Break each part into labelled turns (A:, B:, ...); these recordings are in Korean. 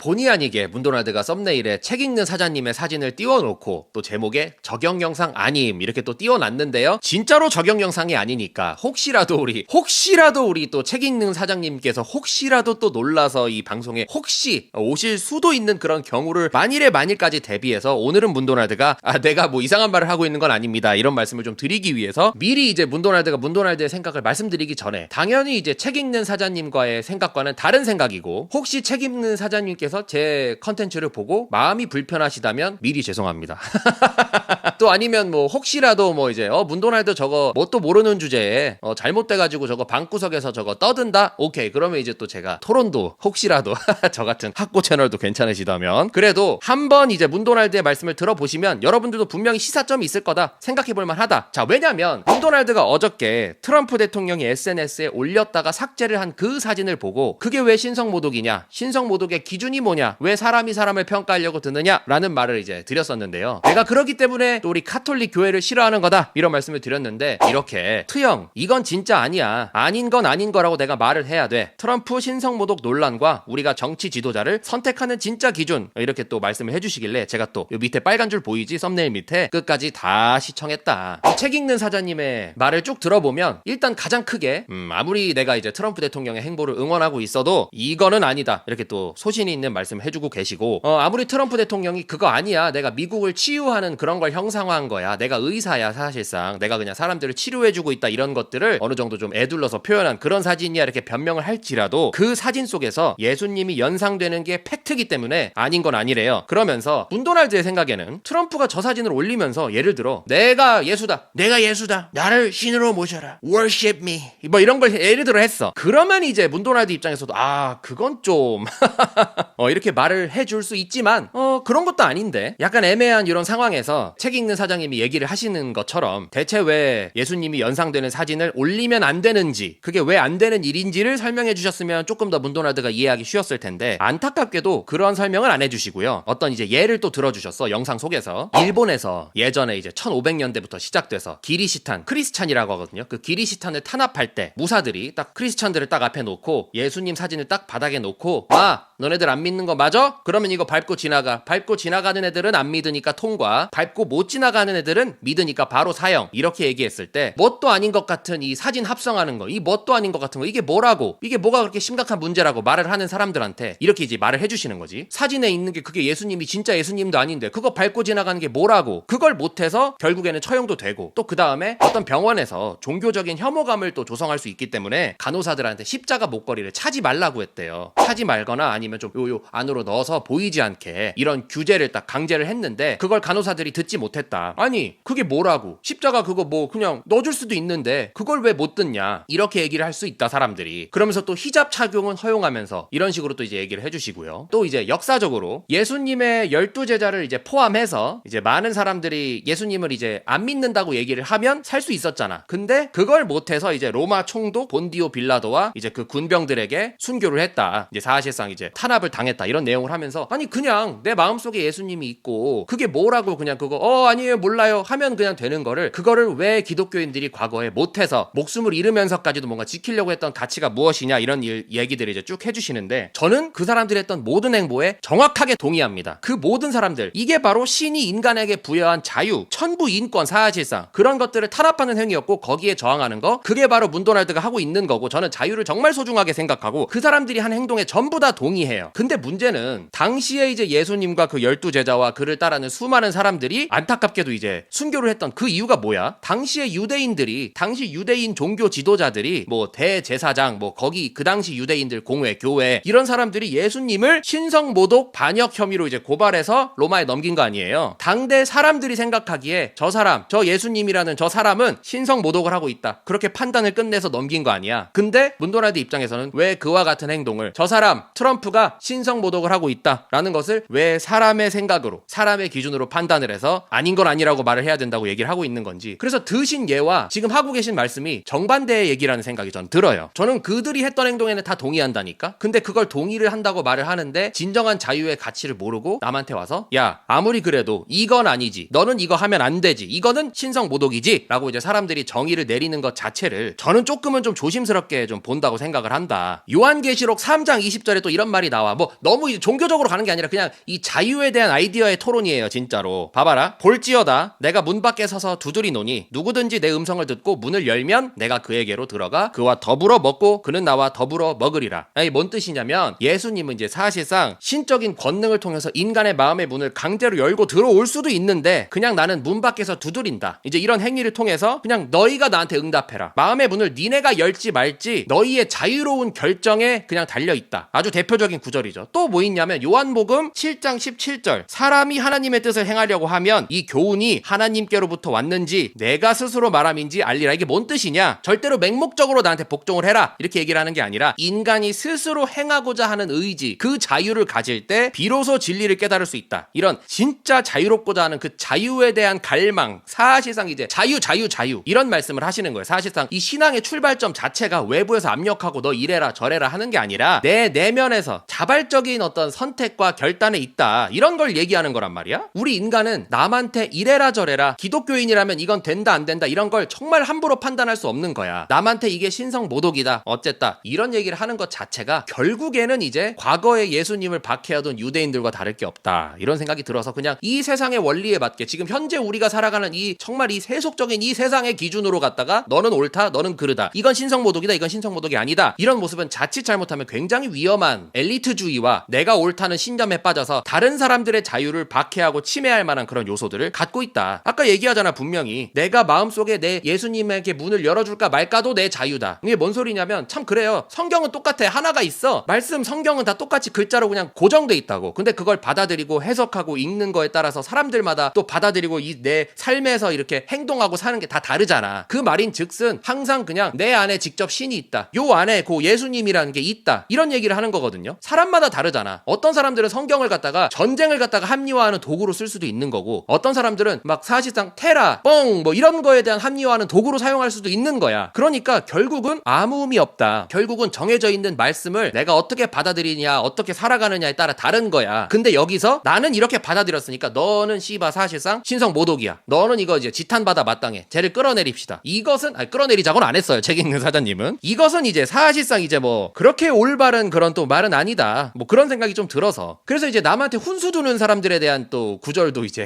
A: 본의 아니게 문도날드가 썸네일에 책 읽는 사자님의 사진을 띄워놓고 또 제목에 적용 영상 아님 이렇게 또 띄워놨는데요. 진짜로 적용 영상이 아니니까 혹시라도 우리 또 책 읽는 사장님께서 혹시라도 또 놀라서 이 방송에 혹시 오실 수도 있는 그런 경우를 만일까지 대비해서 오늘은 문도날드가 내가 뭐 이상한 말을 하고 있는 건 아닙니다 이런 말씀을 좀 드리기 위해서 미리 이제 문도날드의 생각을 말씀드리기 전에 당연히 이제 책 읽는 사자님과의 생각과는 다른 생각이고 혹시 책 읽는 사자님께서 제 컨텐츠를 보고 마음이 불편하시다면 미리 죄송합니다. 또 아니면 뭐 혹시라도 뭐 이제 문도날드 저거 뭣도 모르는 주제에 잘못돼가지고 저거 방구석에서 저거 떠든다? 오케이 그러면 이제 또 제가 토론도 혹시라도 저 같은 학고 채널도 괜찮으시다면 그래도 한번 이제 문도날드의 말씀을 들어보시면 여러분들도 분명히 시사점이 있을 거다 생각해볼만 하다. 자 왜냐면 문도날드가 어저께 트럼프 대통령이 SNS에 올렸다가 삭제를 한 그 사진을 보고 그게 왜 신성모독이냐 신성모독의 기준이 뭐냐 왜 사람이 사람을 평가하려고 드느냐 라는 말을 이제 드렸었는데요. 내가 그렇기 때문에 또 우리 카톨릭 교회를 싫어하는 거다 이런 말씀을 드렸는데 이렇게 트형 이건 진짜 아니야 아닌 건 아닌 거라고 내가 말을 해야 돼. 트럼프 신성모독 논란과 우리가 정치 지도자를 선택하는 진짜 기준 이렇게 또 말씀을 해주시길래 제가 또 요 밑에 빨간 줄 보이지 썸네일 밑에 끝까지 다 시청했다. 책 읽는 사자님의 말을 쭉 들어보면 일단 가장 크게 아무리 내가 이제 트럼프 대통령의 행보를 응원하고 있어도 이거는 아니다 이렇게 또 소신이 있는 말씀을 해주고 계시고 아무리 트럼프 대통령이 그거 아니야 내가 미국을 치유하는 그런 걸 형상화한 거야 내가 의사야 사실상 내가 그냥 사람들을 치료해주고 있다 이런 것들을 어느 정도 좀 애둘러서 표현한 그런 사진이야 이렇게 변명을 할지라도 그 사진 속에서 예수님이 연상되는 게 팩트기 때문에 아닌 건 아니래요. 그러면서 문도날드의 생각에는 트럼프가 저 사진을 올리면서 예를 들어 내가 예수다 나를 신으로 모셔라 worship me 뭐 이런 걸 예를 들어 했어. 그러면 이제 문도날드 입장에서도 그건 좀 이렇게 말을 해줄 수 있지만 그런 것도 아닌데 약간 애매한 이런 상황에서 책 읽는 사장님이 얘기를 하시는 것처럼 대체 왜 예수님이 연상되는 사진을 올리면 안 되는지 그게 왜 안 되는 일인지를 설명해 주셨으면 조금 더 문도날드가 이해하기 쉬웠을 텐데 안타깝게도 그런 설명을 안 해주시고요. 어떤 이제 예를 또 들어주셨어. 영상 속에서 일본에서 예전에 이제 1500년대부터 시작돼서 기리시탄 크리스찬이라고 하거든요. 그 기리시탄을 탄압할 때 무사들이 딱 크리스찬들을 딱 앞에 놓고 예수님 사진을 딱 바닥에 놓고 너네들 안 믿는 거 맞아? 그러면 이거 밟고 지나가. 밟고 지나가는 애들은 안 믿으니까 통과. 밟고 못 지나가는 애들은 믿으니까 바로 사형. 이렇게 얘기했을 때 뭣도 아닌 것 같은 이 사진 합성하는 거, 이 뭣도 아닌 것 같은 거 이게 뭐라고? 이게 뭐가 그렇게 심각한 문제라고 말을 하는 사람들한테 이렇게 이제 말을 해주시는 거지. 사진에 있는 게 그게 예수님이 진짜 예수님도 아닌데 그거 밟고 지나가는 게 뭐라고? 그걸 못해서 결국에는 처형도 되고 또 그 다음에 어떤 병원에서 종교적인 혐오감을 또 조성할 수 있기 때문에 간호사들한테 십자가 목걸이를 차지 말라고 했대요. 차지 말거나 아니면 좀 요 안으로 넣어서 보이지 않게 이런 규제를 딱 강제를 했는데 그걸 간호사들이 듣지 못했다. 아니 그게 뭐라고? 십자가 그거 뭐 그냥 넣어줄 수도 있는데 그걸 왜 못 듣냐? 이렇게 얘기를 할 수 있다 사람들이. 그러면서 또 히잡 착용은 허용하면서 이런 식으로 또 이제 얘기를 해주시고요. 또 이제 역사적으로 예수님의 12제자를 이제 포함해서 이제 많은 사람들이 예수님을 이제 안 믿는다고 얘기를 하면 살 수 있었잖아. 근데 그걸 못해서 이제 로마 총독 본디오 빌라도와 이제 그 군병들에게 순교를 했다. 이제 사실상 이제 탄압을 당했다. 이런 내용을 하면서 아니 그냥 내 마음속에 예수님이 있고 그게 뭐라고 그냥 그거 아니에요 몰라요 하면 그냥 되는 거를 그거를 왜 기독교인들이 과거에 못해서 목숨을 잃으면서까지도 뭔가 지키려고 했던 가치가 무엇이냐 이런 얘기들을 이제 쭉 해주시는데 저는 그 사람들이 했던 모든 행보에 정확하게 동의합니다. 그 모든 사람들 이게 바로 신이 인간에게 부여한 자유, 천부 인권 사실상 그런 것들을 탄압하는 행위였고 거기에 저항하는 거 그게 바로 문도날드가 하고 있는 거고 저는 자유를 정말 소중하게 생각하고 그 사람들이 한 행동에 전부 다 동의해요. 근데 문제는 당시에 이제 예수님과 그 12제자와 그를 따르는 수많은 사람들이 안타깝게도 이제 순교를 했던 그 이유가 뭐야? 당시에 유대인들이 당시 유대인 종교 지도자들이 뭐 대제사장 뭐 거기 그 당시 유대인들 공회 교회 이런 사람들이 예수님을 신성모독 반역 혐의로 이제 고발해서 로마에 넘긴 거 아니에요. 당대 사람들이 생각하기에 저 예수님이라는 저 사람은 신성모독을 하고 있다. 그렇게 판단을 끝내서 넘긴 거 아니야. 근데 문도날드 입장에서는 왜 그와 같은 행동을 저 사람 트럼프가 신성모독을 하고 있다라는 것을 왜 사람의 생각으로 사람의 기준으로 판단을 해서 아닌 건 아니라고 말을 해야 된다고 얘기를 하고 있는 건지. 그래서 드신 예와 지금 하고 계신 말씀이 정반대의 얘기라는 생각이 전 들어요. 저는 그들이 했던 행동에는 다 동의한다니까. 근데 그걸 동의를 한다고 말을 하는데 진정한 자유의 가치를 모르고 남한테 와서 야 아무리 그래도 이건 아니지, 너는 이거 하면 안 되지, 이거는 신성모독이지 라고 이제 사람들이 정의를 내리는 것 자체를 저는 조금은 좀 조심스럽게 좀 본다고 생각을 한다. 요한계시록 3장 20절에 또 이런 말이 나와. 뭐 너무 이제 종교적으로 가는 게 아니라 그냥 이 자유에 대한 아이디어의 토론이에요. 진짜로 봐봐라. 볼지어다 내가 문 밖에 서서 두드리노니 누구든지 내 음성을 듣고 문을 열면 내가 그에게로 들어가 그와 더불어 먹고 그는 나와 더불어 먹으리라. 아니 뭔 뜻이냐면 예수님은 이제 사실상 신적인 권능을 통해서 인간의 마음의 문을 강제로 열고 들어올 수도 있는데 그냥 나는 문 밖에서 두드린다. 이제 이런 행위를 통해서 그냥 너희가 나한테 응답해라. 마음의 문을 니네가 열지 말지 너희의 자유로운 결정에 그냥 달려있다. 아주 대표적인 구절이죠. 또 뭐 있냐면 요한복음 7장 17절 사람이 하나님의 뜻을 행하려고 하면 이 교훈이 하나님께로부터 왔는지 내가 스스로 말함인지 알리라. 이게 뭔 뜻이냐? 절대로 맹목적으로 나한테 복종을 해라 이렇게 얘기를 하는 게 아니라 인간이 스스로 행하고자 하는 의지, 그 자유를 가질 때 비로소 진리를 깨달을 수 있다. 이런 진짜 자유롭고자 하는 그 자유에 대한 갈망, 사실상 이제 자유 이런 말씀을 하시는 거예요. 사실상 이 신앙의 출발점 자체가 외부에서 압력하고 너 이래라 저래라 하는 게 아니라 내 내면에서 자발적인 어떤 선택과 결단에 있다. 이런 걸 얘기하는 거란 말이야. 우리 인간은 남한테 이래라 저래라, 기독교인이라면 이건 된다 안 된다 이런 걸 정말 함부로 판단할 수 없는 거야. 남한테 이게 신성모독이다 어쨌다 이런 얘기를 하는 것 자체가 결국에는 이제 과거에 예수님을 박해하던 유대인들과 다를 게 없다 이런 생각이 들어서 그냥 이 세상의 원리에 맞게 지금 현재 우리가 살아가는 이 정말 이 세속적인 이 세상의 기준으로 갔다가 너는 옳다 너는 그르다, 이건 신성모독이다 이건 신성모독이 아니다, 이런 모습은 자칫 잘못하면 굉장히 위험한 엘리트주의와 내가 옳다는 신념에 빠져서 다른 사람들의 자유를 박해하고 침해할 만한 그런 요소들을 갖고 있다. 아까 얘기하잖아. 분명히 내가 마음속에 내 예수님에게 문을 열어줄까 말까도 내 자유다. 이게 뭔 소리냐면 참 그래요. 성경은 똑같아. 하나가 있어. 말씀 성경은 다 똑같이 글자로 그냥 고정돼 있다고. 근데 그걸 받아들이고 해석하고 읽는 거에 따라서 사람들마다 또 받아들이고 이 내 삶에서 이렇게 행동하고 사는 게 다 다르잖아. 그 말인 즉슨 항상 그냥 내 안에 직접 신이 있다, 요 안에 그 예수님이라는 게 있다, 이런 얘기를 하는 거거든요. 사람마다 다르잖아. 어떤 사람들은 성경을 갖다가 전쟁을 갖다가 합리화하는 도구로 쓸 수도 있는 거고, 어떤 사람들은 막 사실상 테라 뻥 뭐 이런 거에 대한 합리화하는 도구로 사용할 수도 있는 거야. 그러니까 결국은 아무 의미 없다. 결국은 정해져 있는 말씀을 내가 어떻게 받아들이냐 어떻게 살아가느냐에 따라 다른 거야. 근데 여기서 나는 이렇게 받아들였으니까 너는 씨바 사실상 신성모독이야, 너는 이거 이제 지탄받아 마땅해, 쟤를 끌어내립시다. 이것은 끌어내리자고는 안 했어요. 책 읽는 사자님은. 이것은 이제 사실상 이제 뭐 그렇게 올바른 그런 또 말은 아니다, 뭐 그런 생각이 좀 들어서, 그래서 이제 남한테 훈수 두는 사람들에 대한 또 구절도 이제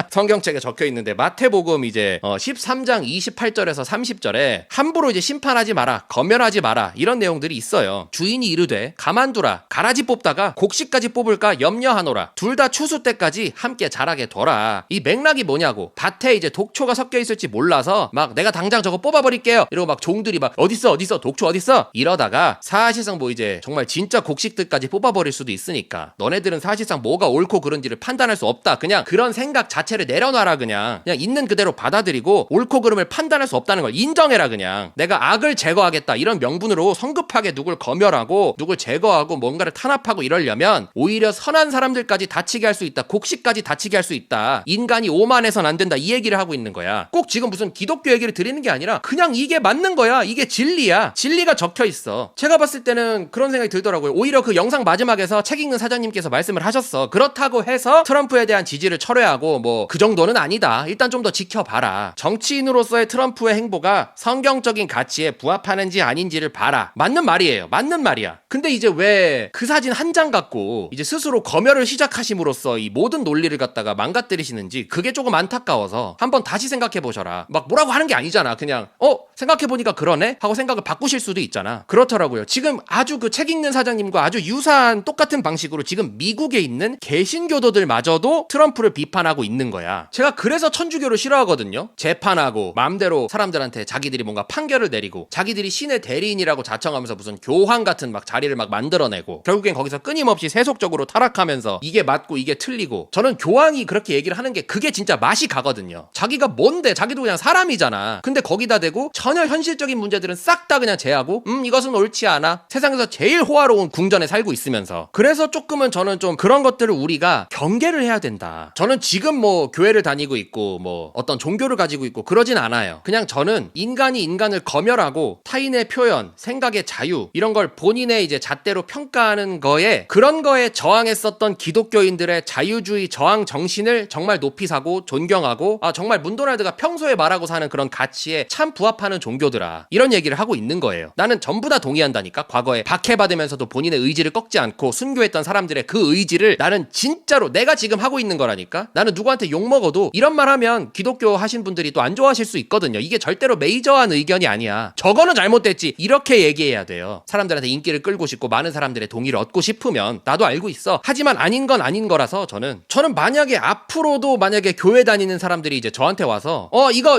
A: 성경책에 적혀 있는데, 마태복음 이제 13장 28절에서 30절에 함부로 이제 심판하지 마라, 검열하지 마라, 이런 내용들이 있어요. 주인이 이르되 가만두라, 가라지 뽑다가 곡식까지 뽑을까 염려하노라, 둘 다 추수 때까지 함께 자라게 둬라. 이 맥락이 뭐냐고, 밭에 이제 독초가 섞여 있을지 몰라서 막 내가 당장 저거 뽑아버릴게요 이러고 막 종들이 막 어딨어 독초 어딨어 이러다가 사실상 뭐 이제 정말 진짜 곡식들까지 뽑아버릴 수도 있으니까 너네들은 사실상 뭐가 옳고 그른지를 판단할 수 없다. 그냥 그런 생각 자체를 내려놔라. 그냥 있는 그대로 받아들이고 옳고 그름을 판단할 수 없다는 걸 인정해라. 그냥 내가 악을 제거하겠다 이런 명분으로 성급하게 누굴 검열하고 누굴 제거하고 뭔가를 탄압하고 이러려면 오히려 선한 사람들까지 다치게 할 수 있다, 곡식까지 다치게 할 수 있다, 인간이 오만해선 안 된다, 이 얘기를 하고 있는 거야. 꼭 지금 무슨 기독교 얘기를 드리는 게 아니라 그냥 이게 맞는 거야. 이게 진리야. 진리가 적혀 있어. 제가 봤을 때는 그런 생각이 들더라고요. 오히려 그 영상 마지막에서 책 읽는 사장님께서 말씀을 하셨어. 그렇다고 해서 트럼프에 대한 지지를 철회하고 뭐 그 정도는 아니다, 일단 좀 더 지켜봐라. 정치인으로서의 트럼프의 행보가 성경적인 가치에 부합하는지 아닌지를 봐라. 맞는 말이에요. 맞는 말이야. 근데 이제 왜 그 사진 한 장 갖고 이제 스스로 검열을 시작하심으로써 이 모든 논리를 갖다가 망가뜨리시는지 그게 조금 안타까워서 한번 다시 생각해 보셔라. 막 뭐라고 하는 게 아니잖아. 그냥 생각해보니까 그러네 하고 생각을 바꾸실 수도 있잖아. 그렇더라고요. 지금 아주 그 책 읽는 사장님과 아주 유사한 똑같은 방식으로 지금 미국에 있는 개신교도들마저도 트럼프를 비판하고 있는 거야. 제가 그래서 천주교를 싫어하거든요. 재판하고 마음대로 사람들한테 자기들이 뭔가 판결을 내리고 자기들이 신의 대리인이라고 자청하면서 무슨 교황 같은 막 자리를 막 만들어내고 결국엔 거기서 끊임없이 세속적으로 타락하면서 이게 맞고 이게 틀리고, 저는 교황이 그렇게 얘기를 하는 게 그게 진짜 맛이 가거든요. 자기가 뭔데, 자기도 그냥 사람이잖아. 근데 거기다 대고 전혀 현실적인 문제들은 싹 다 그냥 제하고 이것은 옳지 않아, 세상에서 제일 호화로운 궁전에 살고 있으면서. 그래서 조금은 저는 좀 그런 이런 것들을 우리가 경계를 해야 된다. 저는 지금 뭐 교회를 다니고 있고 뭐 어떤 종교를 가지고 있고 그러진 않아요. 그냥 저는 인간이 인간을 검열하고 타인의 표현, 생각의 자유 이런 걸 본인의 이제 잣대로 평가하는 거에 그런 거에 저항했었던 기독교인들의 자유주의 저항 정신을 정말 높이 사고 존경하고 정말 문도날드가 평소에 말하고 사는 그런 가치에 참 부합하는 종교더라. 이런 얘기를 하고 있는 거예요. 나는 전부 다 동의한다니까. 과거에 박해받으면서도 본인의 의지를 꺾지 않고 순교했던 사람들의 그 의지를 나는 진짜로 내가 지금 하고 있는 거라니까. 나는 누구한테 욕먹어도 이런 말 하면 기독교 하신 분들이 또 안 좋아하실 수 있거든요. 이게 절대로 메이저한 의견이 아니야. 저거는 잘못됐지. 이렇게 얘기해야 돼요. 사람들한테 인기를 끌고 싶고 많은 사람들의 동의를 얻고 싶으면 나도 알고 있어. 하지만 아닌 건 아닌 거라서 저는 만약에 앞으로도 만약에 교회 다니는 사람들이 이제 저한테 와서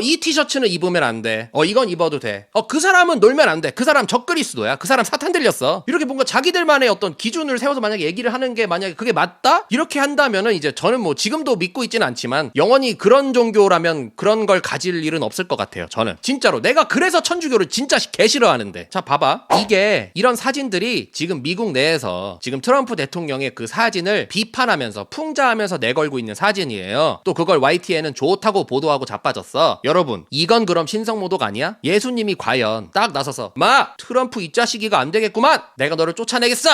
A: 이 티셔츠는 입으면 안 돼. 이건 입어도 돼. 그 사람은 놀면 안 돼. 그 사람 적그리스도야. 그 사람 사탄 들렸어. 이렇게 뭔가 자기들만의 어떤 기준을 세워서 만약에 얘기를 하는 게 만약에 그게 맞다? 이렇게 한다면은 이제 저는 뭐 지금도 믿고 있지는 않지만 영원히 그런 종교라면 그런 걸 가질 일은 없을 것 같아요. 저는 진짜로 내가 그래서 천주교를 진짜 개 싫어하는데. 자 봐봐. 이게 이런 사진들이 지금 미국 내에서 지금 트럼프 대통령의 그 사진을 비판하면서 풍자하면서 내걸고 있는 사진이에요. 또 그걸 YTN은 좋다고 보도하고 자빠졌어. 여러분 이건 그럼 신성모독 아니야? 예수님이 과연 딱 나서서 트럼프 이 자식이가 안 되겠구만. 내가 너를 쫓아내겠어.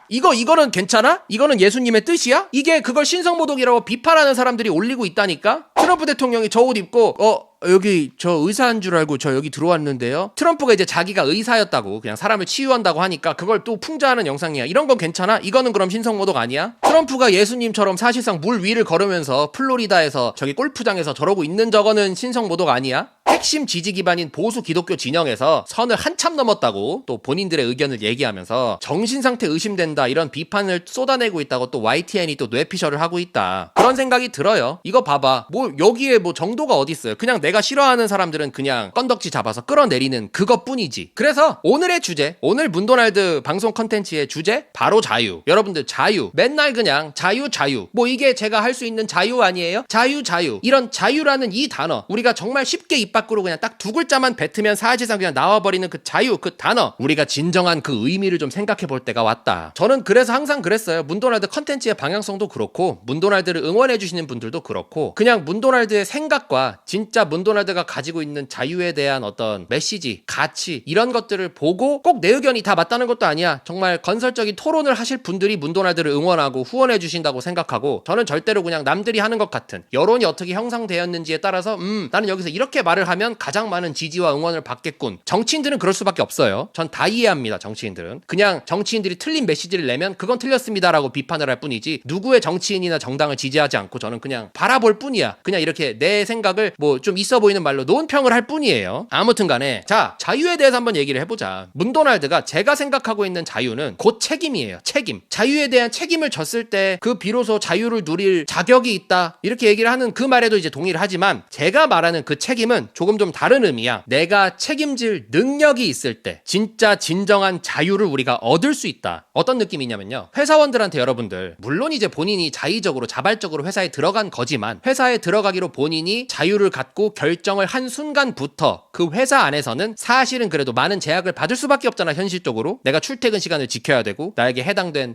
A: 이거는 괜찮아? 이거는 예수님의 뜻이야? 이게 그걸 신성모독이라고 비판하는 사람들이 올리고 있다니까? 트럼프 대통령이 저 옷 입고 여기 저 의사인 줄 알고 저 여기 들어왔는데요. 트럼프가 이제 자기가 의사였다고 그냥 사람을 치유한다고 하니까 그걸 또 풍자하는 영상이야. 이런 건 괜찮아? 이거는 그럼 신성모독 아니야? 트럼프가 예수님처럼 사실상 물 위를 걸으면서 플로리다에서 저기 골프장에서 저러고 있는 저거는 신성모독 아니야? 핵심 지지 기반인 보수 기독교 진영에서 선을 한참 넘었다고 또 본인들의 의견을 얘기하면서 정신상태 의심된다 이런 비판을 쏟아내고 있다고 또 YTN이 또 뇌피셜을 하고 있다. 그런 생각이 들어요. 이거 봐봐. 뭐 여기에 뭐 정도가 어딨어요. 그냥 내가 싫어하는 사람들은 그냥 건덕지 잡아서 끌어내리는 그것뿐이지. 그래서 오늘의 주제, 오늘 문도날드 방송 컨텐츠의 주제 바로 자유. 여러분들 자유. 맨날 그냥 자유. 뭐 이게 제가 할 수 있는 자유 아니에요? 자유. 이런 자유라는 이 단어 우리가 정말 쉽게 입 밖으로 그냥 딱 두 글자만 뱉으면 사실상 그냥 나와버리는 그 자유, 그 단어 우리가 진정한 그 의미를 좀 생각해 볼 때가 왔다. 저는 그래서 항상 그랬어요. 문도날드 컨텐츠의 방향성도 그렇고 문도날드를 응원해 주시는 분들도 그렇고 그냥 문도날드의 생각과 진짜 문도날드가 가지고 있는 자유에 대한 어떤 메시지, 가치 이런 것들을 보고 꼭 내 의견이 다 맞다는 것도 아니야. 정말 건설적인 토론을 하실 분들이 문도날드를 응원하고 후원해 주신다고 생각하고 저는 절대로 그냥 남들이 하는 것 같은 여론이 어떻게 형성되었는지에 따라서 나는 여기서 이렇게 말을 하면 가장 많은 지지와 응원을 받겠군. 정치인들은 그럴 수밖에 없어요. 전 다 이해합니다. 정치인들은 그냥 정치인들이 틀린 메시지를 내면 그건 틀렸습니다라고 비판을 할 뿐이지 누구의 정치인이나 정당을 지지하지 않고 저는 그냥 바라볼 뿐이야. 그냥 이렇게 내 생각을 뭐 좀 있어 보이는 말로 논평을 할 뿐이에요. 아무튼 간에 자 자유에 대해서 한번 얘기를 해보자. 문도날드가 제가 생각하고 있는 자유는 곧 책임이에요. 책임. 자유에 대한 책임을 졌을 때 그 비로소 자유를 누릴 자격이 있다 이렇게 얘기를 하는 그 말에도 이제 동의를 하지만 제가 말하는 그 책임은 조금 좀 다른 의미야. 내가 책임질 능력이 있을 때 진짜 진정한 자유를 우리가 얻을 수 있다. 어떤 느낌이냐면요. 회사원들한테 여러분들 물론 이제 본인이 자의적으로 자발적으로 회사에 들어간 거지만 회사에 들어가기로 본인이 자유를 갖고 결정을 한 순간부터 그 회사 안에서는 사실은 그래도 많은 제약을 받을 수밖에 없잖아. 현실적으로 내가 출퇴근 시간을 지켜야 되고 나에게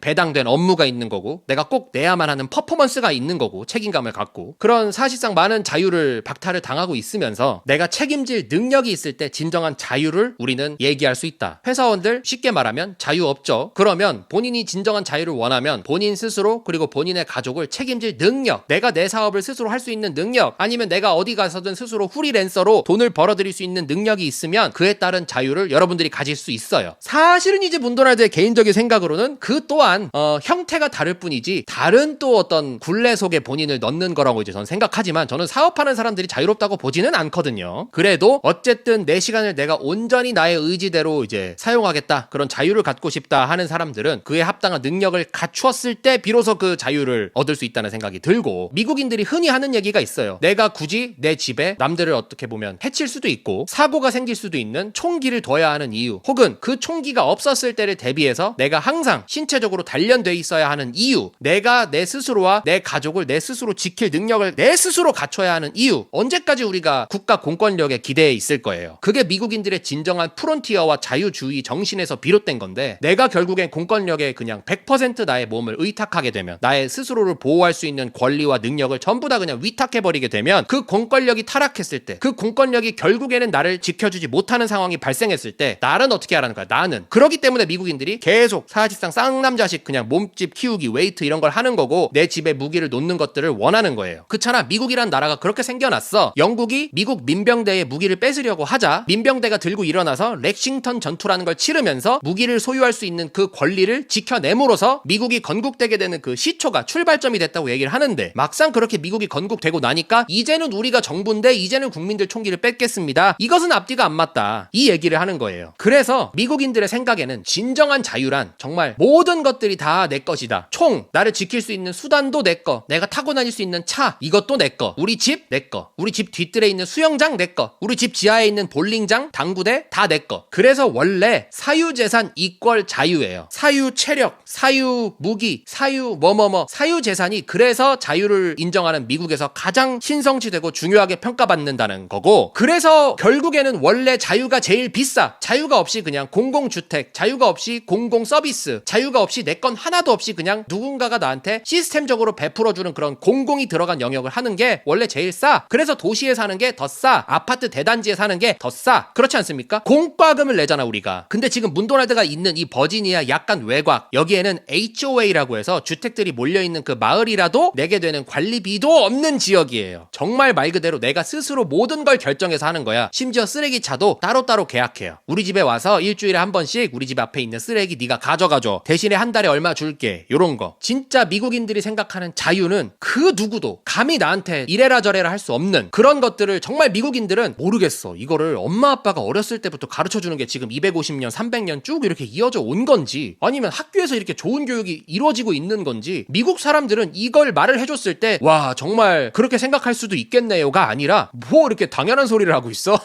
A: 배당된 업무가 있는 거고 내가 꼭 내야만 하는 퍼포먼스가 있는 거고 책임감을 갖고 그런 사실상 많은 자유를 박탈을 당하고 있으면서 내가 책임질 능력이 있을 때 진정한 자유를 우리는 얘기할 수 있다. 회사원들 쉽게 말하면 자유 없죠. 그러면 본인이 진정한 자유를 원하면 본인 스스로 그리고 본인의 가족을 책임질 능력 내가 내 사업을 스스로 할 수 있는 능력 아니면 내가 어디 가서든 스스로 프리랜서로 돈을 벌어들일 수 있는 능력이 있으면 그에 따른 자유를 여러분들이 가질 수 있어요. 사실은 이제 문도날드의 개인적인 생각으로는 그 또한 형태가 다를 뿐이지 다른 또 어떤 굴레 속에 본인을 넣는 거라고 이제 저는 생각하지만 저는 사업하는 사람들이 자유롭다고 보지는 않거든요. 그래도 어쨌든 내 시간을 내가 온전히 나의 의지대로 이제 사용하겠다 그런 자유를 갖고 싶다 하는 사람들은 그에 합당한 능력을 갖추었을 때 비로소 그 자유를 얻을 수 있다는 생각이 들고 미국인들이 흔히 하는 얘기가 있어요. 내가 굳이 내 집에 남들을 어떻게 보면 해칠 수도 있고 사고가 생길 수도 있는 총기를 둬야 하는 이유 혹은 그 총기가 없었을 때를 대비해서 내가 항상 신체적으로 단련돼 있어야 하는 이유 내가 내 스스로와 내 가족을 내 스스로 지킬 능력을 내 스스로 갖춰야 하는 이유 언제까지 우리가 국가 공권력에 기대해 있을 거예요. 그게 미국인들의 진정한 프론티어와 자유주의 정신에서 비롯된 건데, 내가 결국엔 공권력에 그냥 100% 나의 몸을 의탁하게 되면, 나의 스스로를 보호할 수 있는 권리와 능력을 전부 다 그냥 위탁해버리게 되면, 그 공권력이 타락했을 때, 그 공권력이 결국에는 나를 지켜주지 못하는 상황이 발생했을 때 나는 어떻게 하라는 거야? 나는. 그렇기 때문에 미국인들이 계속 사실상 쌍남자식 그냥 몸집 키우기, 웨이트 이런 걸 하는 거고, 내 집에 무기를 놓는 것들을 원하는 거예요. 그렇잖아. 미국이란 나라가 그렇게 생겨났어. 영국이 미국 민병대의 무기를 뺏으려고 하자 민병대가 들고 일어나서 렉싱턴 전투라는 걸 치르면서 무기를 소유할 수 있는 그 권리를 지켜냄으로써 미국이 건국되게 되는 그 시초가, 출발점이 됐다고 얘기를 하는데, 막상 그렇게 미국이 건국되고 나니까 이제는 우리가 정부인데 이제는 국민들 총기를 뺏겠습니다. 이것은 앞뒤가 안 맞다. 이 얘기를 하는 거예요. 그래서 미국인들의 생각에는 진정한 자유란 정말 모든 것들이 다 내 것이다. 총, 나를 지킬 수 있는 수단도 내 거, 내가 타고 다닐 수 있는 차, 이것도 내 거, 우리 집 내 거, 우리 집 뒤뜰에 있는 수영장 내 거, 우리 집 지하에 있는 볼링장, 당구대 다 내 거. 그래서 원래 사유재산 이퀄 자유예요. 사유 체력, 사유 무기, 사유 뭐뭐뭐, 사유재산이 그래서 자유를 인정하는 미국에서 가장 신성시되고 중요하게 평가받는다는 거고, 그래서 결국에는 원래 자유가 제일 비싸. 자유가 없이 그냥 공공주택, 자유가 없이 공공서비스, 자유가 없이 내 건 하나도 없이 그냥 누군가가 나한테 시스템적으로 베풀어주는 그런 공공이 들어간 영역을 하는 게 원래 제일 싸. 그래서 도시에 사는 게 더 싸. 아파트 대단지에 사는 게 더 싸. 그렇지 않습니까? 공과금을 내잖아 우리가. 근데 지금 문도날드가 있는 이 버지니아 약간 외곽, 여기에는 HOA라고 해서 주택들이 몰려있는 그 마을이라도 내게 되는 관리비도 없는 지역이에요. 정말 말 그대로 내가 스스로 모든 걸 결정해서 하는 거야. 심지어 쓰레기차도 따로따로 계약해요. 우리 집에 와서 일주일에 한 번씩 우리 집 앞에 있는 쓰레기 네가 가져가줘. 대신에 한 달에 얼마 줄게. 요런 거. 진짜 미국인들이 생각하는 자유는 그 누구도 감히 나한테 이래라 저래라 할 수 없는 그런 것들을 정말 미국인들은 모르겠어. 이거를 엄마 아빠가 어렸을 때부터 가르쳐주는 게 지금 250년 300년 쭉 이렇게 이어져 온 건지, 아니면 학교에서 이렇게 좋은 교육이 이루어지고 있는 건지, 미국 사람들은 이걸 말을 해줬을 때 와 정말 그렇게 생각할 수도 있겠네요가 아니라 뭐 이렇게 당연한 소리를 하고 있어.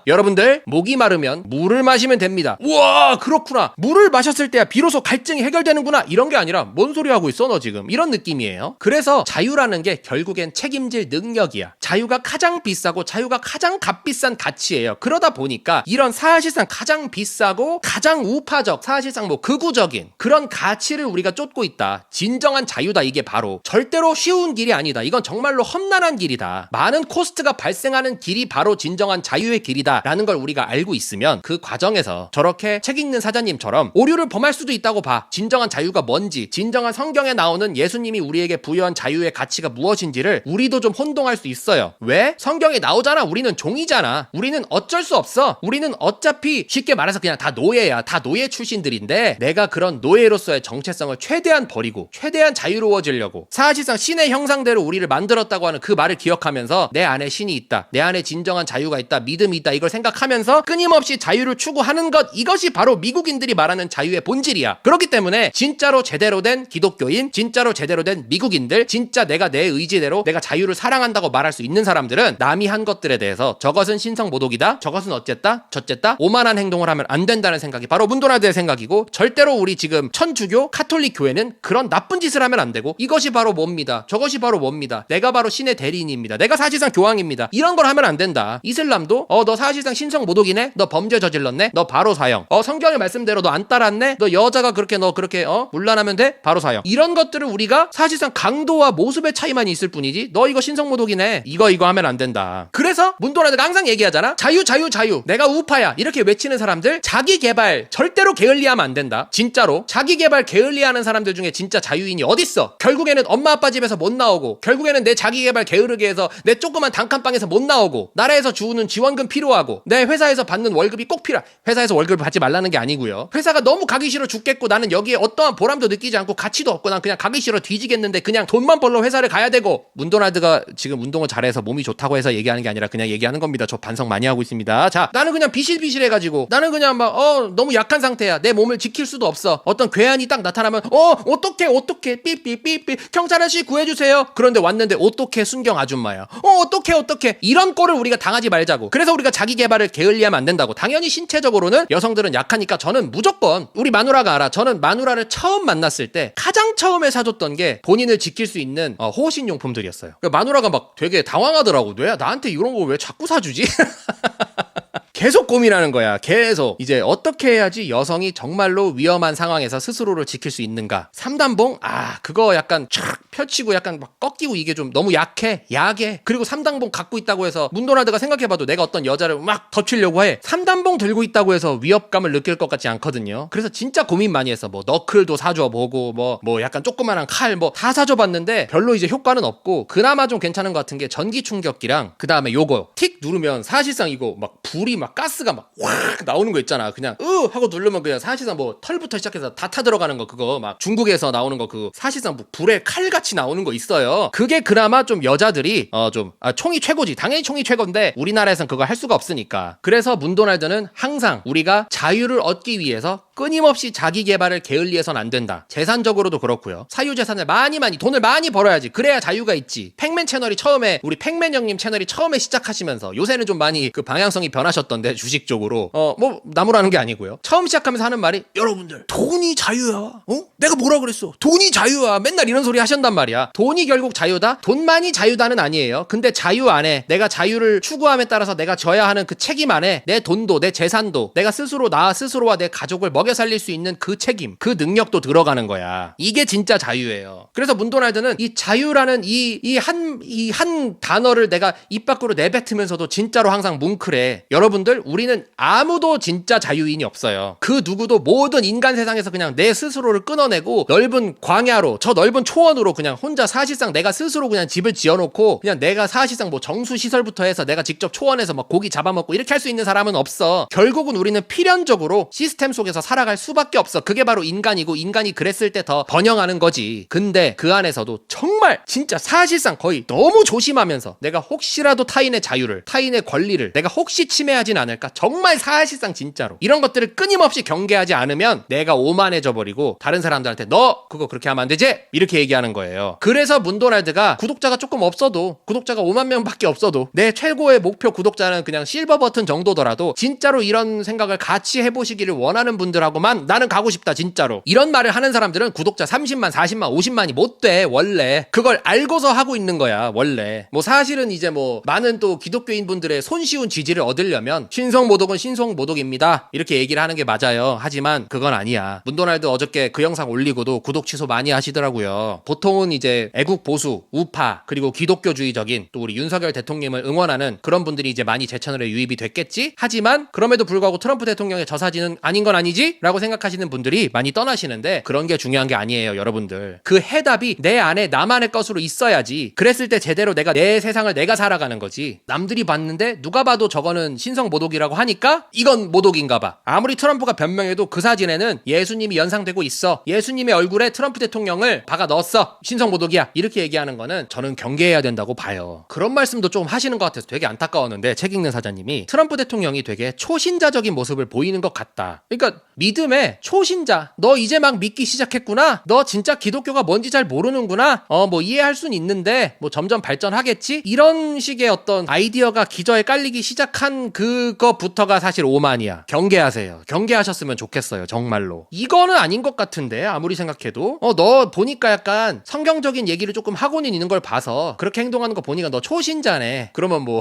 A: 여러분들 목이 마르면 물을 마시면 됩니다. 우와 그렇구나, 물을 마셨을 때야 비로소 갈증이 해결되는구나, 이런 게 아니라 뭔 소리 하고 있어 너 지금, 이런 느낌이에요. 그래서 자유라는 게 결국엔 책임질 능력이야. 자유가 가장 비싸고 자유가 가장 값비싼 가치예요. 그러다 보니까 이런 사실상 가장 비싸고 가장 우파적, 사실상 뭐 극우적인 그런 가치를 우리가 쫓고 있다. 진정한 자유다. 이게 바로 절대로 쉬운 길이 아니다. 이건 정말로 험난한 길이다. 많은 코스트가 발생하는 길이 바로 진정한 자유의 길이다 라는 걸 우리가 알고 있으면, 그 과정에서 저렇게 책 읽는 사자님처럼 오류를 범할 수도 있다고 봐. 진정한 자유가 뭔지, 진정한 성경에 나오는 예수님이 우리에게 부여한 자유의 가치가 무엇인지를 우리도 좀 혼동할 수 있어요. 왜? 성경에 나오잖아. 우리는 종이잖아. 우리는 어쩔 수 없어. 우리는 어차피 쉽게 말해서 그냥 다 노예야. 다 노예 출신들인데, 내가 그런 노예로서의 정체성을 최대한 버리고 최대한 자유로워지려고 사실상 신의 형상대로 우리를 만들었다고 하는 그 말을 기억하면서 내 안에 신이 있다, 내 안에 진정한 자유가 있다, 믿음이 있다, 이걸 생각하면서 끊임없이 자유를 추구하는 것, 이것이 바로 미국인들이 말하는 자유의 본질이야. 그렇기 때문에 진짜로 제대로 된 기독교인, 진짜로 제대로 된 미국인들, 진짜 내가 내 의지대로 내가 자유를 사랑한다고 말할 수 있는 사람들은 남이 한 것들에 대해서 저것은 신성모독이다, 저것은 어쨌다 저쨌다, 오만한 행동을 하면 안 된다는 생각이 바로 문도날드의 생각이고, 절대로 우리 지금 천주교 카톨릭 교회는 그런 나쁜 짓을 하면 안 되고, 이것이 바로 뭡니다, 저것이 바로 뭡니다, 내가 바로 신의 대리인입니다, 내가 사실상 교황입니다, 이런 걸 하면 안 된다. 이슬람도 너 사실상 신성모독이네, 너 범죄 저질렀네, 너 바로 사형, 성경의 말씀대로 너 안 따랐네, 너 여자가 그렇게 너 그렇게 문란하면 돼, 바로 사형. 이런 것들을 우리가 사실상 강도와 모습의 차이만 있을 뿐이지, 너 이거 신성모독이네, 이거 하면 안 된다. 그래서 문도날드가 항상 얘기하잖아. 자유 자유 자유, 내가 우파야, 이렇게 외치는 사람들 자기 개발 절대로 게을리하면 안 된다. 진짜로 자기 개발 게을리하는 사람들 중에 진짜 자유인이 어딨어. 결국에는 엄마 아빠 집에서 못 나오고, 결국에는 내 자기 개발 게으르게 해서 내 조그만 단칸방에서 못 나오고, 나라에서 주는 지원금 필요하고, 내 회사에서 받는 월급이 꼭 필요해. 회사에서 월급을 받지 말라는 게 아니고요. 회사가 너무 가기 싫어 죽겠고, 나는 여기에 어떠한 보람도 느끼지 않고 가치도 없고, 난 그냥 가기 싫어 뒤지겠는데 그냥 돈만 벌러 회사를 가야 되고. 문도날드가 지금 운동을 잘해서 몸이 좋다고 해서 얘기하는 게 아니라 그냥 얘기하는 겁니다. 저 반성 많이 하고 있습니다. 자, 나는 그냥 비실비실해가지고, 나는 그냥 막 너무 약한 상태야. 내 몸을 지킬 수도 없어. 어떤 괴한이 딱 나타나면 어떡해 삐삐삐삐 경찰 아저씨 구해주세요. 그런데 왔는데 어떡해 순경 아줌마야. 어떡해 이런 꼴을 우리가 당하지 말자고. 그래서 우리가 자기 개발을 게을리하면 안 된다고. 당연히 신체적으로는 여성들은 약하니까 저는 무조건, 우리 마누라가 알아. 저는 마누라를 처음 만났을 때 가장 처음에 사줬던 게 본인을 지킬 수 있는 호신용품들이었어요. 그러니까 마누라가 막 되게 당황하더라고. 왜 나한테 이런 그런 거 왜 자꾸 사주지? 계속 고민하는 거야. 계속. 이제 어떻게 해야지 여성이 정말로 위험한 상황에서 스스로를 지킬 수 있는가. 3단봉? 그거 약간 촥 펼치고 약간 막 꺾이고 이게 좀 너무 약해. 그리고 3단봉 갖고 있다고 해서 문도날드가 생각해봐도 내가 어떤 여자를 막 덮치려고 해. 3단봉 들고 있다고 해서 위협감을 느낄 것 같지 않거든요. 그래서 진짜 고민 많이 했어. 뭐 너클도 사줘 보고 뭐 약간 조그만한 칼 뭐 다 사줘봤는데 별로 이제 효과는 없고 그나마 좀 괜찮은 것 같은 게 전기 충격기랑 그 다음에 요거 틱 누르면 사실상 이거 막 불이 막 가스가 막 확 나오는 거 있잖아. 그냥 하고 누르면 그냥 사실상 뭐 털부터 시작해서 다 타들어가는 거 그거 막 중국에서 나오는 거 그거 사실상 뭐 불에 칼같이 나오는 거 있어요. 그게 그나마 좀 여자들이 총이 최고지. 당연히 총이 최고인데 우리나라에선 그거 할 수가 없으니까. 그래서 문도날드는 항상 우리가 자유를 얻기 위해서 끊임없이 자기 개발을 게을리해서는 안 된다. 재산적으로도 그렇고요. 사유재산을 많이 돈을 많이 벌어야지. 그래야 자유가 있지. 팩맨 채널이 처음에 우리 팩맨 형님 채널이 처음에 시작하시면서 요새는 좀 많이 그 방향성이 변하셨던데 주식 쪽으로 뭐 나무라는 게 아니고요. 처음 시작하면서 하는 말이 여러분들 돈이 자유야. 내가 뭐라 그랬어? 돈이 자유야. 맨날 이런 소리 하셨단 말이야. 돈이 결국 자유다? 돈만이 자유다는 아니에요. 근데 자유 안에 내가 자유를 추구함에 따라서 내가 져야 하는 그 책임 안에 내 돈도 내 재산도 내가 스스로 나 스스로와 내 가족을 먹여 살릴 수 있는 그 책임 그 능력도 들어가는 거야. 이게 진짜 자유예요. 그래서 문도날드는 이 자유라는 이 한 단어를 내가 입 밖으로 내뱉으면서도 진짜로 항상 뭉클해. 여러분들 우리는 아무도 진짜 자유인이 없어요. 그 누구도 모든 인간 세상에서 그냥 내 스스로를 끊어내고 넓은 광야로 저 넓은 초원으로 그냥 혼자 사실상 내가 스스로 그냥 집을 지어놓고 그냥 내가 사실상 뭐 정수시설부터 해서 내가 직접 초원에서 막 고기 잡아먹고 이렇게 할 수 있는 사람은 없어. 결국은 우리는 필연적으로 시스템 속에서 살아갈 수밖에 없어. 그게 바로 인간이고 인간이 그랬을 때 더 번영하는 거지. 근데 그 안에서도 정말 진짜 사실상 거의 너무 조심하면서 내가 혹시라도 타인의 자유를 타인의 권리를 내가 혹시 침해하진 않을까 정말 사실상 진짜로 이런 것들을 끊임없이 경계하지 않으면 내가 오만해져 버리고 다른 사람들한테 너 그거 그렇게 하면 안 되지? 이렇게 얘기하는 거예요. 그래서 문도날드가 구독자가 조금 없어도 구독자가 5만 명밖에 없어도 내 최고의 목표 구독자는 그냥 실버 버튼 정도더라도 진짜로 이런 생각을 같이 해보시기를 원하는 분들하고만 나는 가고 싶다 진짜로 이런 말을 하는 사람들은 구독자 30만 40만 50만이 못 돼. 원래 그걸 알고서 하고 있는 거야. 원래 뭐 사실은 이제 뭐 많은 또 기독교인 분들의 손쉬운 지지를 얻으려면 신성모독은 신성모독입니다 이렇게 얘기를 하는 게 맞아요. 하지만 그건 아니야. 문도날드 어저께 그 영상 올리고도 구독 취소 많이 하시더라고요. 보통은 이제 애국 보수 우파 그리고 기독교주의적인 또 우리 윤석열 대통령을 응원하는 그런 분들이 이제 많이 제 채널에 유입이 됐겠지. 하지만 그럼에도 불구하고 트럼프 대통령의 저 사진은 아닌 건 아니지? 라고 생각하시는 분들이 많이 떠나시는데 그런 게 중요한 게 아니에요. 여러분들 그 해답이 내 안에 나만의 것으로 있어야지. 그랬을 때 제대로 내가 내 세상을 내가 살아가는 거지. 남들이 봤는데 누가 봐도 저거는 신성모독이라고 하니까 이건 모독인가 봐. 아무리 트럼프가 변명해도 그 사진에는 예수님이 연상되고 있어. 예수님의 얼굴에 트럼프 대통령을 박아 넣었어. 신성모독이야. 이렇게 얘기하는 거는 저는 경계해야 된다고 봐요. 그런 말씀도 좀 하시는 것 같아서 되게 안타까웠는데 책 읽는 사자님이 트럼프 대통령이 되게 초신자적인 모습을 보이는 것 같다. 그러니까 믿음의 초신자. 너 이제 막 믿기 시작했구나. 너 진짜 기독교가 뭔지 잘 모르는구나. 뭐 이해할 순 있는데 뭐 점점 발전하겠지? 이런 식의 어떤 아이디어가 기저에 깔리기 시작한 그거부터가 사실 오만이야. 경계하세요. 경계하셨으면 좋겠어요. 정말로. 이거는 아닌 것 같은데 아무리 생각해도 너 보니까 약간 성경적인 얘기를 조금 하고는 있는 걸 봐서 그렇게 행동하는 거 보니까 너 초신자네. 그러면 뭐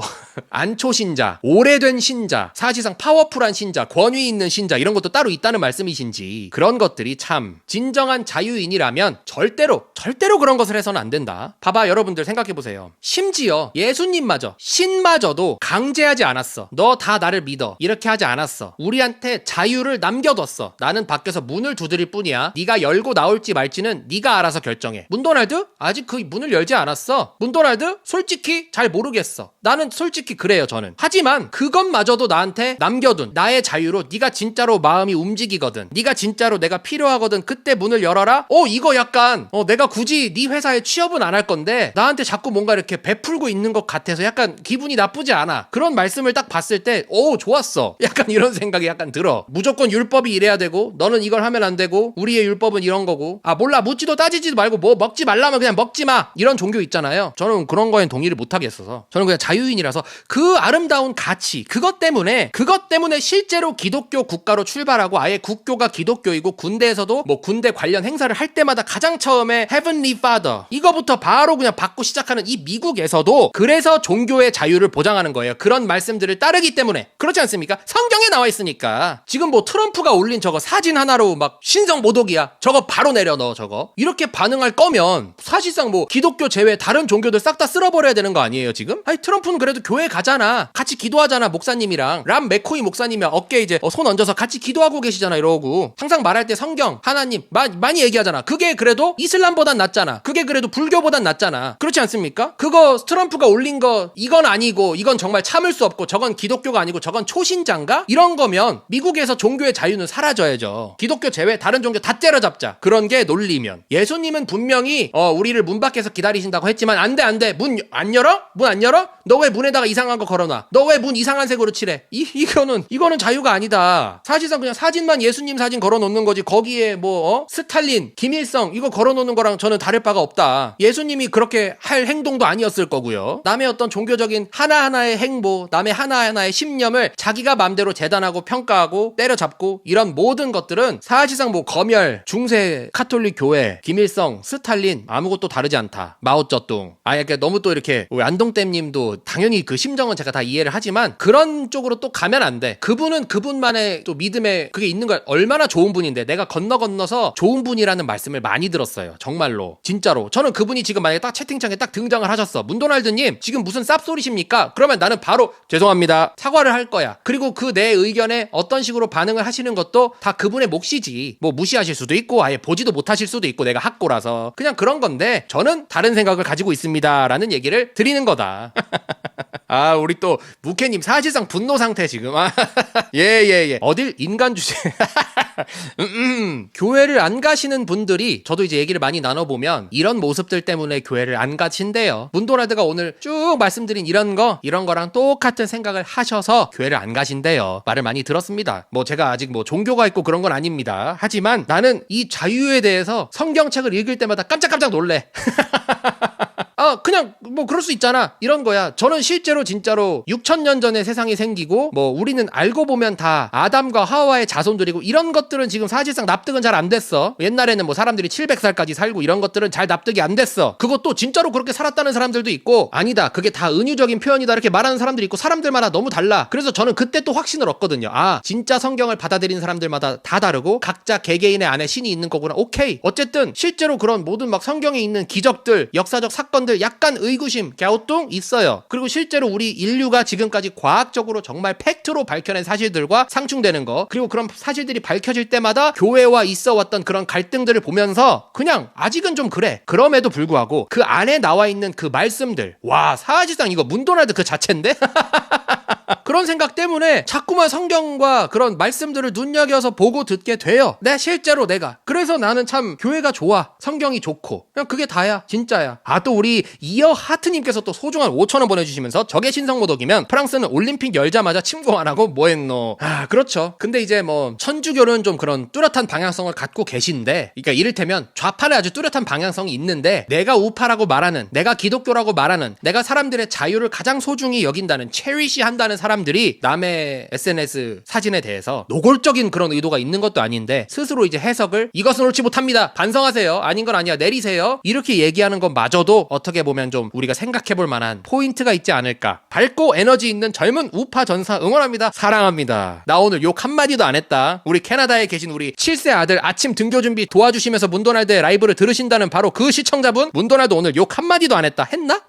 A: 안 초신자, 오래된 신자, 사실상 파워풀한 신자, 권위 있는 신자 이런 것도 따로 있다는 말씀이신지 그런 것들이 참 진정한 자유인이라면 절대로 그런 것을 해서는 안 된다. 봐봐 여러분들 생각해보세요. 심지어 예수님마저 신마저도 강제하지 않았어. 너 다 나를 믿어. 이렇게 하지 않았어. 우리한테 자유를 남겨뒀어. 나는 밖에서 문을 두드릴 뿐이야. 네가 열고 나올지 말지는 네가 알아서 결정해. 문도날드? 아직 그 문을 열지 않았어. 문도날드? 솔직히 잘 모르겠어. 나는 솔직히 그래요 저는. 하지만 그것마저도 나한테 남겨둔 나의 자유로 네가 진짜로 마음이 움직이거든. 네가 진짜로 내가 필요하거든. 그때 문을 열어라. 이거 약간 내가 굳이 네 회사에 취업은 안 할 건데 나한테 자꾸 뭔가 이렇게 베풀고 있는 것 같아서 약간 기분이 나쁘지 않아. 그런 말씀을 딱 봤을 때 좋았어. 약간 이런 생각이 약간 들어. 무조건 율법이 이래야 되고 너는 이걸 하면 안 되고 우리의 율법은 이런 거고 몰라 묻지도 따지지도 말고 뭐 먹지 말라면 그냥 먹지 마. 이런 종교 있잖아요. 저는 그런 거엔 동의를 못 하겠어서 저는 그냥 자유인이라서 그 아름다운 가치 그것 때문에 실제로 기독교 국가로 출발하고 아예 국교가 기독교이고 군대에서도 뭐 군대 관련 행사를 할 때마다 가장 처음에 Heavenly Father 이거부터 바로 그냥 받고 시작하는 이 미국에서도 그래서 종교의 자유를 보장하는 거예요. 그런 말씀들을 따르기 때문에. 그렇지 않습니까? 성경에 나와 있으니까. 지금 뭐 트럼프가 올린 저거 사진 하나로 막 신성 모독이야. 저거 바로 내려 넣어 저거. 이렇게 반응할 거면 사실상 뭐 기독교 제외 다른 종교들 싹 다 쓸어버려야 되는 거 아니에요 지금? 아니 트럼프는 그래도 교회 가잖아. 같이 기도하잖아 목사님이랑. 람 맥코이 목사님이 어깨에 이제 손 얹어서 같이 기도하고 계시잖아 이러고. 항상 말할 때 성경, 하나님 많이 얘기하잖아. 그게 그래도 이슬람보단 낫잖아. 그게 그래도 불교보단 낫잖아. 그렇지 않습니까? 그거 트럼프가 올린 거 이건 아니고 이건 정말 참을 수 없고 저건 기독교가 아니고 저건 초신자인가? 이런 거면 미국에서 종교의 자유는 사라져야죠. 기독교 제외 다른 종교 다 때려잡자. 그런 게 논리면. 예수님은 분명히 우리를 문 밖에서 기다리신다고 했지만 안 돼. 문 안 열어? 문 안 열어? 너 왜 문에다가 이상한 거 걸어놔? 너 왜 문 이상한 색으로 칠해? 이거는 자유가 아니다. 사실상 그냥 사진만 예수님 사진 걸어놓는 거지. 거기에 뭐 스탈린, 김일성 이거 걸어놓는 거랑 저는 다를 바가 없다. 예수님이 그렇게 할 행동도 아니었을 거고요. 남의 어떤 종교적인 하나하나의 행보, 남의 하나하나의 신념을 자기가 맘대로 재단하고 평가하고 때려잡고 이런 모든 것들은 사실상 뭐 검열, 중세, 카톨릭 교회, 김일성, 스탈린 아무것도 다르지 않다. 마오쩌둥. 그러니까 너무 또 이렇게 안동댐님도 당연히 그 심정은 제가 다 이해를 하지만 그런 쪽으로 또 가면 안 돼. 그분은 그분만의 또 믿음에 그게 있는 거야. 얼마나 좋은 분인데 내가 건너서 좋은 분이라는 말씀을 많이 들었어요. 정말로. 진짜로. 저는 그분이 지금 만약에 딱 채팅창에 딱 등장을 하셨어. 문도날드님 지금 무슨 쌉소리십니까? 그러면 나는 바로 죄송합니다. 사과를 할 거야. 그리고 그 내 의견에 어떤 식으로 반응을 하시는 것도 다 그분의 몫이지. 뭐 무시하실 수도 있고 아예 보지도 못하실 수도 있고 내가 학고라서 그냥 그런 건데 저는 다른 생각을 가지고 있습니다 라는 얘기를 드리는 거다. 우리 또 무케님 사실상 분노 상태 지금. 예. 어딜 인간 주제. 교회를 안 가시는 분들이 저도 이제 얘기를 많이 나눠보면 이런 모습들 때문에 교회를 안 가신대요. 문도라드가 오늘 쭉 말씀드린 이런 거랑 똑같은 생각을 하셔서 교회를 안 가신대요. 말을 많이 들었습니다. 뭐 제가 아직 뭐 종교가 있고 그런 건 아닙니다. 하지만 나는 이 자유에 대해서 성경책을 읽을 때마다 깜짝깜짝 놀래. 그냥 뭐 그럴 수 있잖아 이런 거야. 저는 실제로 진짜로 6,000년 전에 세상이 생기고 뭐 우리는 알고 보면 다 아담과 하와의 자손들이고 이런 것들은 지금 사실상 납득은 잘 안 됐어. 옛날에는 뭐 사람들이 700살까지 살고 이런 것들은 잘 납득이 안 됐어. 그것도 진짜로 그렇게 살았다는 사람들도 있고 아니다 그게 다 은유적인 표현이다 이렇게 말하는 사람들이 있고 사람들마다 너무 달라. 그래서 저는 그때 또 확신을 얻거든요. 진짜 성경을 받아들이는 사람들마다 다 다르고 각자 개개인의 안에 신이 있는 거구나. 오케이. 어쨌든 실제로 그런 모든 막 성경에 있는 기적들 역사적 사건들 약간 의구심, 갸우뚱 있어요. 그리고 실제로 우리 인류가 지금까지 과학적으로 정말 팩트로 밝혀낸 사실들과 상충되는 거 그리고 그런 사실들이 밝혀질 때마다 교회와 있어왔던 그런 갈등들을 보면서 그냥 아직은 좀 그래. 그럼에도 불구하고 그 안에 나와 있는 그 말씀들 사실상 이거 문도날드 그 자체인데? 그런 생각 때문에 자꾸만 성경과 그런 말씀들을 눈여겨서 보고 듣게 돼요. 실제로 내가. 그래서 나는 참 교회가 좋아. 성경이 좋고. 그냥 그게 다야. 진짜야. 또 우리 이어 하트님께서 또 소중한 5,000원 보내주시면서 저게 신성모독이면 프랑스는 올림픽 열자마자 침공 안 하고 뭐했노. 그렇죠. 근데 이제 뭐 천주교는 좀 그런 뚜렷한 방향성을 갖고 계신데 그러니까 이를테면 좌파는 아주 뚜렷한 방향성이 있는데 내가 우파라고 말하는 내가 기독교라고 말하는 내가 사람들의 자유를 가장 소중히 여긴다는 체리시 한다는 사람들이 남의 SNS 사진에 대해서 노골적인 그런 의도가 있는 것도 아닌데 스스로 이제 해석을 이것은 옳지 못합니다. 반성하세요. 아닌 건 아니야. 내리세요. 이렇게 얘기하는 것마저도 어떻게 보면 좀 우리가 생각해볼 만한 포인트가 있지 않을까. 밝고 에너지 있는 젊은 우파 전사 응원합니다. 사랑합니다. 나 오늘 욕 한마디도 안 했다. 우리 캐나다에 계신 우리 7세 아들 아침 등교 준비 도와주시면서 문도날드의 라이브를 들으신다는 바로 그 시청자분 문도날드 오늘 욕 한마디도 안 했다. 했나?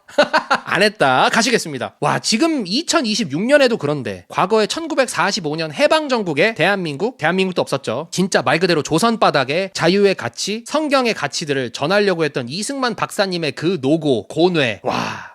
A: 안 했다. 가시겠습니다. 지금 2026년에도 그런데 과거에 1945년 해방전국에 대한민국도 없었죠. 진짜 말 그대로 조선 바닥에 자유의 가치, 성경의 가치들을 전하려고 했던 이승만 박사님의 그 노고, 고뇌.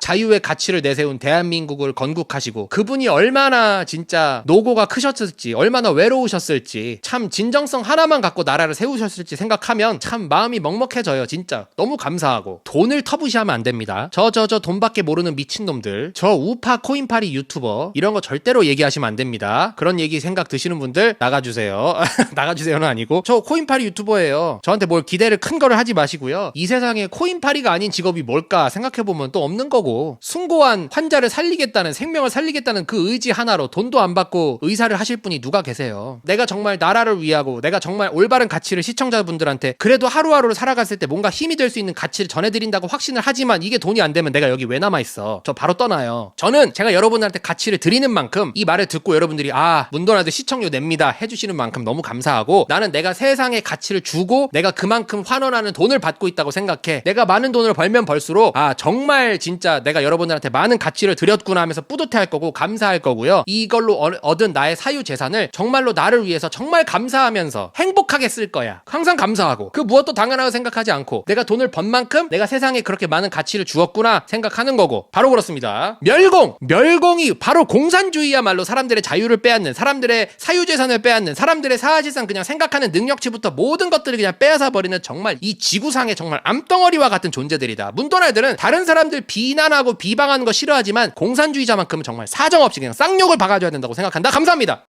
A: 자유의 가치를 내세운 대한민국을 건국하시고 그분이 얼마나 진짜 노고가 크셨을지 얼마나 외로우셨을지 참 진정성 하나만 갖고 나라를 세우셨을지 생각하면 참 마음이 먹먹해져요. 진짜 너무 감사하고. 돈을 터부시하면 안 됩니다. 저 돈밖에 모르는 미친놈들, 저 우파 코인파리 유튜버 이런 거 절대로 얘기하시면 안 됩니다. 그런 얘기 생각 드시는 분들 나가주세요. 나가주세요는 아니고 저 코인파리 유튜버예요. 저한테 뭘 기대를 큰 거를 하지 마시고요. 이 세상에 코인파리가 아닌 직업이 뭘까 생각해보면 또 없는 거고 받고 숭고한 환자를 살리겠다는, 생명을 살리겠다는 그 의지 하나로 돈도 안 받고 의사를 하실 분이 누가 계세요? 내가 정말 나라를 위하고 내가 정말 올바른 가치를 시청자분들한테 그래도 하루하루를 살아갔을 때 뭔가 힘이 될 수 있는 가치를 전해드린다고 확신을 하지만 이게 돈이 안 되면 내가 여기 왜 남아있어? 저 바로 떠나요. 저는 제가 여러분한테 가치를 드리는 만큼 이 말을 듣고 여러분들이 문도날드 시청료 냅니다 해주시는 만큼 너무 감사하고, 나는 내가 세상에 가치를 주고 내가 그만큼 환원하는 돈을 받고 있다고 생각해. 내가 많은 돈을 벌면 벌수록 정말 진짜 내가 여러분들한테 많은 가치를 드렸구나 하면서 뿌듯해할 거고 감사할 거고요. 이걸로 얻은 나의 사유 재산을 정말로 나를 위해서 정말 감사하면서 행복하게 쓸 거야. 항상 감사하고 그 무엇도 당연하다고 생각하지 않고 내가 돈을 번 만큼 내가 세상에 그렇게 많은 가치를 주었구나 생각하는 거고, 바로 그렇습니다. 멸공이 바로 공산주의야말로 사람들의 자유를 빼앗는, 사람들의 사유재산을 빼앗는, 사람들의 사실상 그냥 생각하는 능력치부터 모든 것들을 그냥 빼앗아 버리는 정말 이 지구상의 정말 암덩어리와 같은 존재들이다. 문도날드는 다른 사람들 비난하고 비방하는 거 싫어하지만 공산주의자만큼은 정말 사정없이 그냥 쌍욕을 박아줘야 된다고 생각한다. 감사합니다.